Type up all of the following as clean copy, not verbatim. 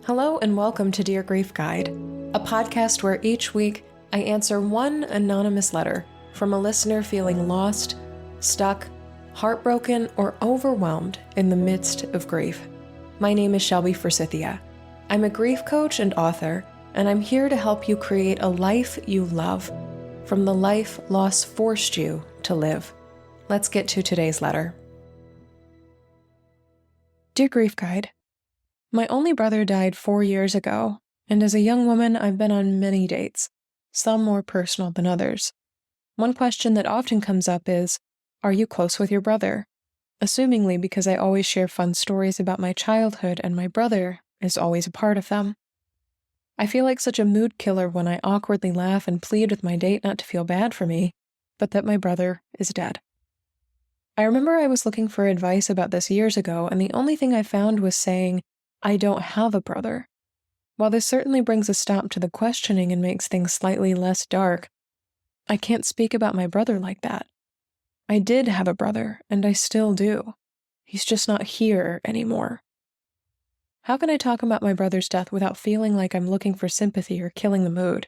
Hello and welcome to Dear Grief Guide, a podcast where each week I answer one anonymous letter from a listener feeling lost, stuck, heartbroken, or overwhelmed in the midst of grief. My name is Shelby Forsythia. I'm a grief coach and author, and I'm here to help you create a life you love from the life loss forced you to live. Let's get to today's letter. Dear Grief Guide, my only brother died 4 years ago, and as a young woman, I've been on many dates, some more personal than others. One question that often comes up is, are you close with your brother? Assumingly because I always share fun stories about my childhood and my brother is always a part of them. I feel like such a mood killer when I awkwardly laugh and plead with my date not to feel bad for me, but that my brother is dead. I remember I was looking for advice about this years ago, and the only thing I found was saying, I don't have a brother. While this certainly brings a stop to the questioning and makes things slightly less dark, I can't speak about my brother like that. I did have a brother, and I still do. He's just not here anymore. How can I talk about my brother's death without feeling like I'm looking for sympathy or killing the mood?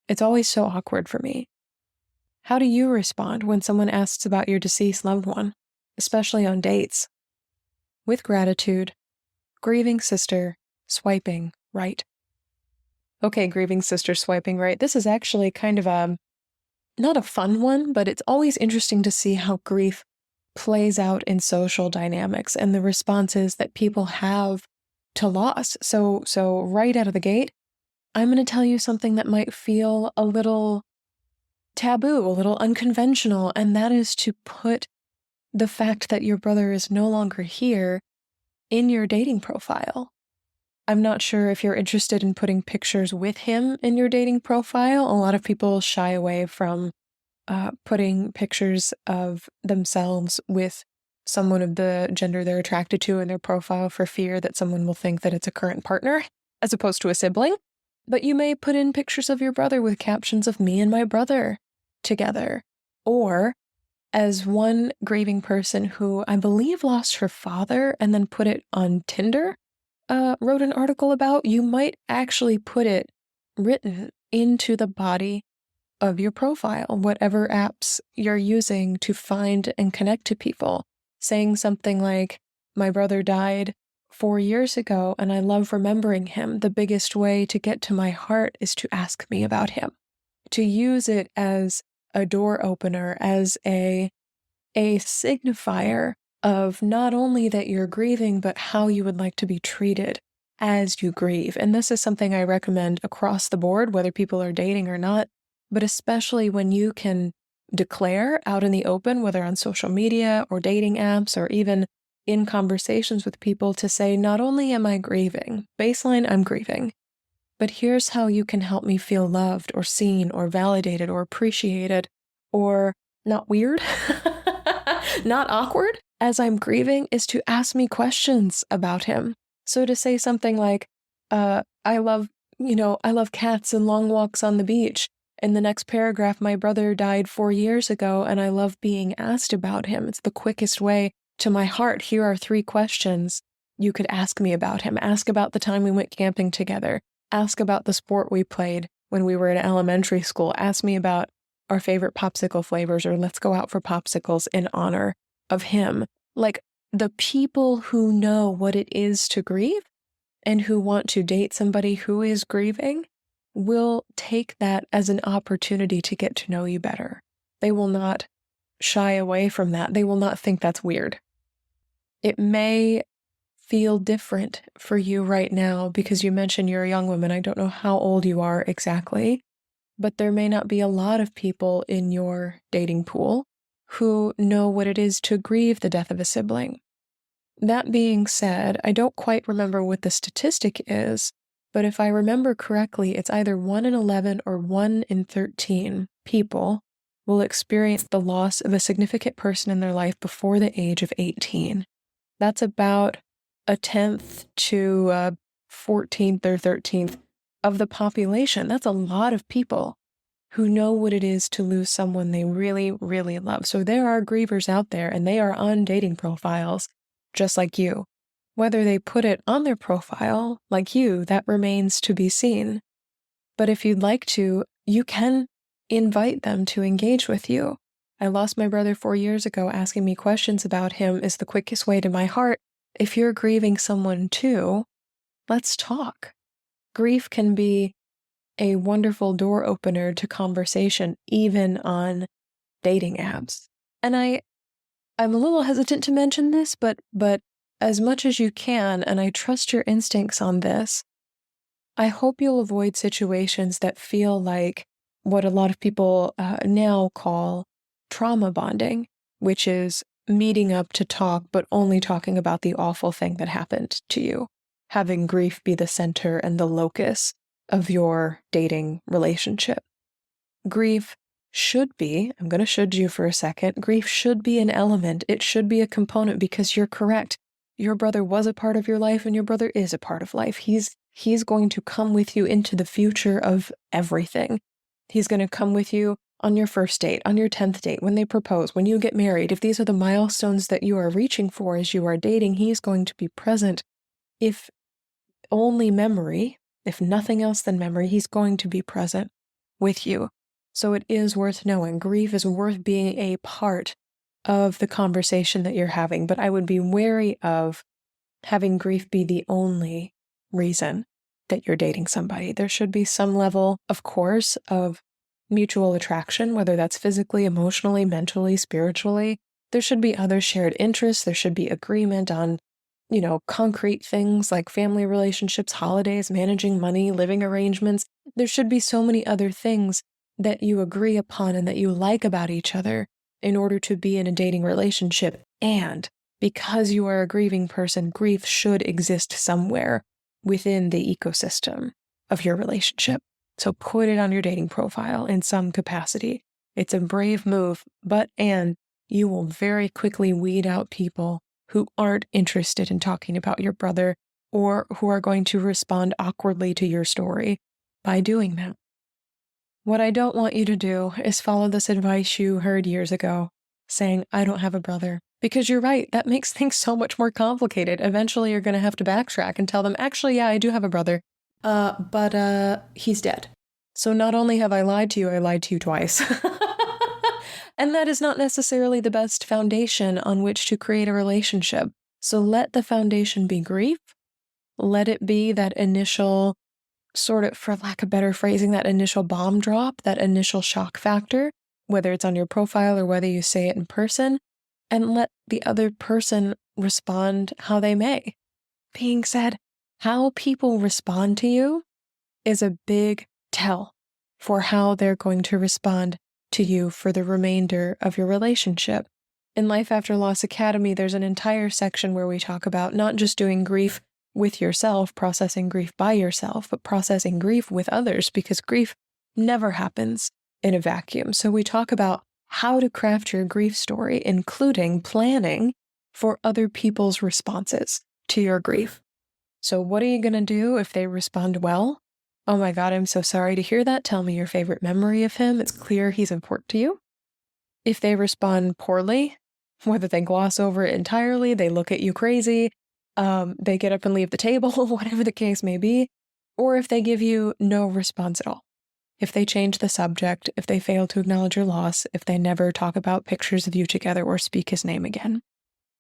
It's always so awkward for me. How do you respond when someone asks about your deceased loved one, especially on dates? With gratitude, grieving sister, swiping right. Okay, grieving sister, swiping right. This is actually kind of not a fun one, but it's always interesting to see how grief plays out in social dynamics and the responses that people have to loss. So right out of the gate, I'm going to tell you something that might feel a little taboo, a little unconventional, and that is to put the fact that your brother is no longer here in your dating profile. I'm not sure if you're interested in putting pictures with him in your dating profile. A lot of people shy away from putting pictures of themselves with someone of the gender they're attracted to in their profile for fear that someone will think that it's a current partner as opposed to a sibling. But you may put in pictures of your brother with captions of me and my brother together. Or, as one grieving person who I believe lost her father and then put it on Tinder, wrote an article about, you might actually put it written into the body of your profile, whatever apps you're using to find and connect to people, saying something like, my brother died 4 years ago and I love remembering him. The biggest way to get to my heart is to ask me about him. To use it as a door opener, as a signifier of not only that you're grieving, but how you would like to be treated as you grieve. And this is something I recommend across the board, whether people are dating or not, but especially when you can declare out in the open, whether on social media or dating apps or even in conversations with people, to say, not only am I grieving, baseline, I'm grieving, but here's how you can help me feel loved or seen or validated or appreciated or not weird, not awkward as I'm grieving, is to ask me questions about him. So to say something like, I love cats and long walks on the beach. In the next paragraph, my brother died 4 years ago and I love being asked about him. It's the quickest way to my heart. Here are 3 questions you could ask me about him. Ask about the time we went camping together. Ask about the sport we played when we were in elementary school. Ask me about our favorite popsicle flavors, or let's go out for popsicles in honor of him. Like, the people who know what it is to grieve and who want to date somebody who is grieving will take that as an opportunity to get to know you better. They will not shy away from that. They will not think that's weird. It may feel different for you right now because you mentioned you're a young woman. I don't know how old you are exactly, but there may not be a lot of people in your dating pool who know what it is to grieve the death of a sibling. That being said, I don't quite remember what the statistic is, but if I remember correctly, it's either 1 in 11 or 1 in 13 people will experience the loss of a significant person in their life before the age of 18. That's about a 10th to 14th or 13th of the population. That's a lot of people who know what it is to lose someone they really, really love. So there are grievers out there, and they are on dating profiles just like you. Whether they put it on their profile, like you, that remains to be seen. But if you'd like to, you can invite them to engage with you. I lost my brother 4 years ago. Asking me questions about him is the quickest way to my heart. If you're grieving someone too, let's talk. Grief can be a wonderful door opener to conversation, even on dating apps. And I'm a little hesitant to mention this, but as much as you can, and I trust your instincts on this, I hope you'll avoid situations that feel like what a lot of people now call trauma bonding, which is meeting up to talk, but only talking about the awful thing that happened to you, having grief be the center and the locus of your dating relationship. Grief should be, I'm going to should you for a second, grief should be an element. It should be a component because you're correct. Your brother was a part of your life and your brother is a part of life. He's going to come with you into the future of everything. He's going to come with you on your first date, on your 10th date, when they propose, when you get married. If these are the milestones that you are reaching for as you are dating, he's going to be present. If only memory, if nothing else than memory, he's going to be present with you. So it is worth knowing. Grief is worth being a part of the conversation that you're having, but I would be wary of having grief be the only reason that you're dating somebody. There should be some level, of course, of mutual attraction, whether that's physically, emotionally, mentally, spiritually. There should be other shared interests. There should be agreement on, concrete things like family relationships, holidays, managing money, living arrangements. There should be so many other things that you agree upon and that you like about each other in order to be in a dating relationship. And because you are a grieving person, grief should exist somewhere within the ecosystem of your relationship. So put it on your dating profile in some capacity. It's a brave move, and you will very quickly weed out people who aren't interested in talking about your brother or who are going to respond awkwardly to your story by doing that. What I don't want you to do is follow this advice you heard years ago, saying, I don't have a brother. Because you're right, that makes things so much more complicated. Eventually you're going to have to backtrack and tell them, actually, yeah, I do have a brother, but he's dead. So not only have I lied to you, I lied to you twice. And that is not necessarily the best foundation on which to create a relationship. So let the foundation be grief. Let it be that initial, sort of, for lack of better phrasing, that initial bomb drop, that initial shock factor, whether it's on your profile or whether you say it in person, and let the other person respond how they may. Being said, how people respond to you is a big tell for how they're going to respond to you for the remainder of your relationship. In Life After Loss Academy, there's an entire section where we talk about not just doing grief with yourself, processing grief by yourself, but processing grief with others, because grief never happens in a vacuum. So we talk about how to craft your grief story, including planning for other people's responses to your grief. So what are you going to do if they respond well? Oh my God, I'm so sorry to hear that. Tell me your favorite memory of him. It's clear he's important to you. If they respond poorly, whether they gloss over it entirely, they look at you crazy, they get up and leave the table, whatever the case may be, or if they give you no response at all. If they change the subject, if they fail to acknowledge your loss, if they never talk about pictures of you together or speak his name again,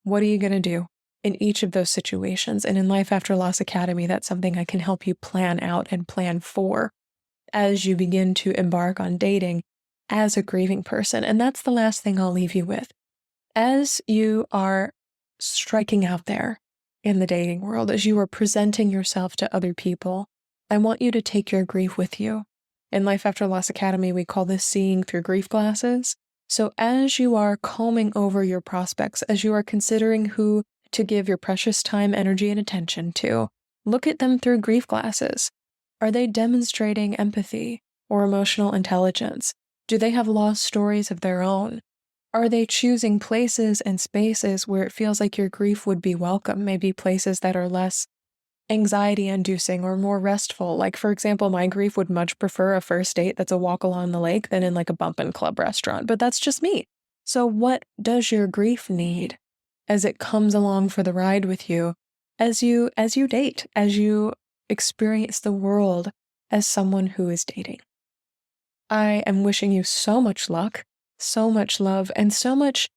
what are you going to do in each of those situations? And in Life After Loss Academy, that's something I can help you plan out and plan for as you begin to embark on dating as a grieving person. And that's the last thing I'll leave you with. As you are striking out there in the dating world, as you are presenting yourself to other people, I want you to take your grief with you. In Life After Loss Academy, we call this seeing through grief glasses. So as you are combing over your prospects, as you are considering who to give your precious time, energy, and attention to, look at them through grief glasses. Are they demonstrating empathy or emotional intelligence? Do they have lost stories of their own? Are they choosing places and spaces where it feels like your grief would be welcome? Maybe places that are less anxiety-inducing or more restful. Like, for example, my grief would much prefer a first date that's a walk along the lake than in like a bump and club restaurant, but that's just me. So what does your grief need as it comes along for the ride with you? as you date, as you experience the world as someone who is dating. I am wishing you so much luck, so much love, and so much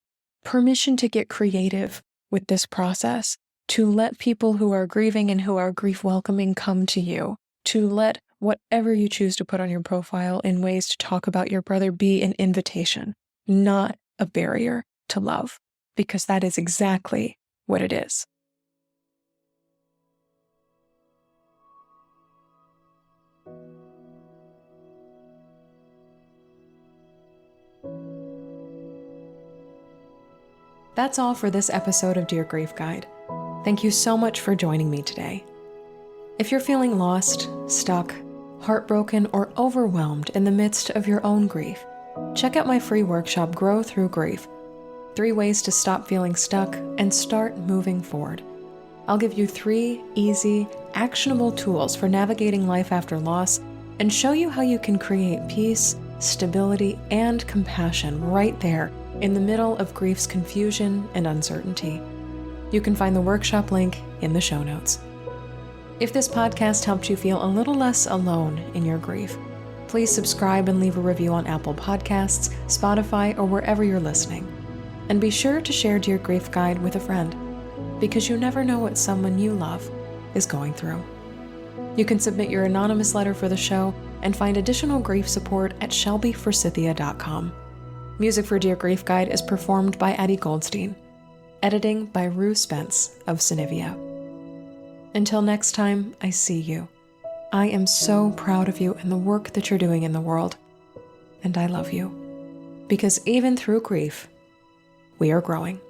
permission to get creative with this process, to let people who are grieving and who are grief welcoming come to you, to let whatever you choose to put on your profile in ways to talk about your brother be an invitation, not a barrier to love, because that is exactly what it is. That's all for this episode of Dear Grief Guide. Thank you so much for joining me today. If you're feeling lost, stuck, heartbroken, or overwhelmed in the midst of your own grief, check out my free workshop, Grow Through Grief: 3 ways to stop feeling stuck and start moving forward. I'll give you 3 easy, actionable tools for navigating life after loss and show you how you can create peace, stability, and compassion right there in the middle of grief's confusion and uncertainty. You can find the workshop link in the show notes. If this podcast helped you feel a little less alone in your grief, please subscribe and leave a review on Apple Podcasts, Spotify, or wherever you're listening. And be sure to share Dear Grief Guide with a friend, because you never know what someone you love is going through. You can submit your anonymous letter for the show and find additional grief support at shelbyforsythia.com. Music for Dear Grief Guide is performed by Addie Goldstein. Editing by Rue Spence of Synivia. Until next time, I see you. I am so proud of you and the work that you're doing in the world. And I love you. Because even through grief, we are growing.